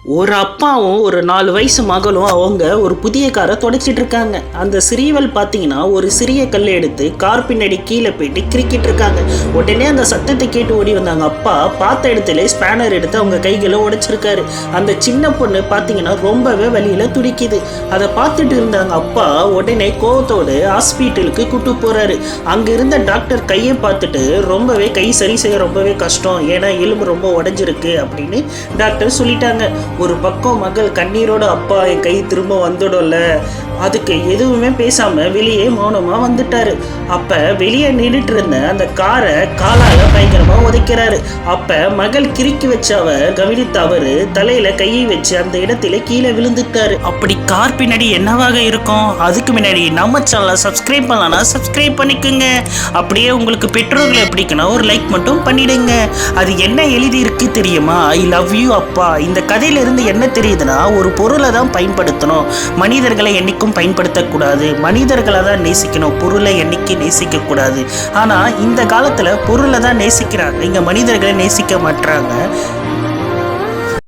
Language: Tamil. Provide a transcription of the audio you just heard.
ஒரு அப்பாவும் ஒரு 4 வயசு மகளும் அவங்க ஒரு புதிய காரை தொடச்சிட்டு இருக்காங்க. அந்த சிறியவள் பார்த்தீங்கன்னா ஒரு சிறிய கல்லை எடுத்து கார் பின்னாடி கீழே போயிட்டு கிரிக்கிட்டு இருக்காங்க. உடனே அந்த சத்தத்தை கேட்டு ஓடி வந்தாங்க. அப்பா பார்த்த இடத்துல ஸ்பேனர் எடுத்து அவங்க கைகளை உடைச்சிருக்காரு. அந்த சின்ன பொண்ணு பார்த்தீங்கன்னா ரொம்பவே வலியில துடிக்குது. அதை பார்த்துட்டு இருந்தாங்க அப்பா உடனே கோவத்தோடு ஹாஸ்பிட்டலுக்கு கூட்டு போறாரு. அங்க இருந்த டாக்டர் கையை பார்த்துட்டு ரொம்பவே கை சரி செய்ய ரொம்பவே கஷ்டம், ஏன்னா எலும்பு ரொம்ப உடைஞ்சிருக்கு அப்படின்னு டாக்டர் சொல்லிட்டாங்க. ஒரு பக்கம் மகள் கண்ணீரோட அப்பா என் கை திரும்ப வந்துடும்ல, அதுக்கு எதுவுமே பேசாம வெளியே மௌனமா வந்துட்டாரு. அப்ப வெளியே நின்றுட்டு இருந்த அந்த காரை காலால பயங்கரமா உதைக்கிறாரு. அப்ப மகள் கிறுக்கி வச்ச கவனித்த அவரு தலையில கையை வச்சு அந்த இடத்துல கீழே விழுந்துட்டாரு. அப்படி கார் பின்னாடி என்னவாக இருக்கும்? அதுக்கு முன்னாடி நம்ம சேனலை சப்ஸ்கிரைப் பண்ணலாம், சப்ஸ்கிரைப் பண்ணிக்கோங்க. அப்படியே உங்களுக்கு பெற்றோர்களை பிடிக்குன்னா ஒரு லைக் மட்டும் பண்ணிடுங்க. அது என்ன எழுதி இருக்கு தெரியுமா? ஐ லவ் யூ அப்பா. இந்த கதையில இருந்து என்ன தெரியுதுன்னா, ஒரு பொருளை தான் பயன்படுத்தணும், மனிதர்களை என்னைக்கும் பயன்படுத்தக்கூடாது, மனிதர்களை தான் நேசிக்கணும், பொருளை என்னைக்கு நேசிக்க கூடாது. ஆனா இந்த காலத்துல பொருளை தான் நேசிக்கிறாங்க, இங்க மனிதர்களை நேசிக்க மாட்டாங்க.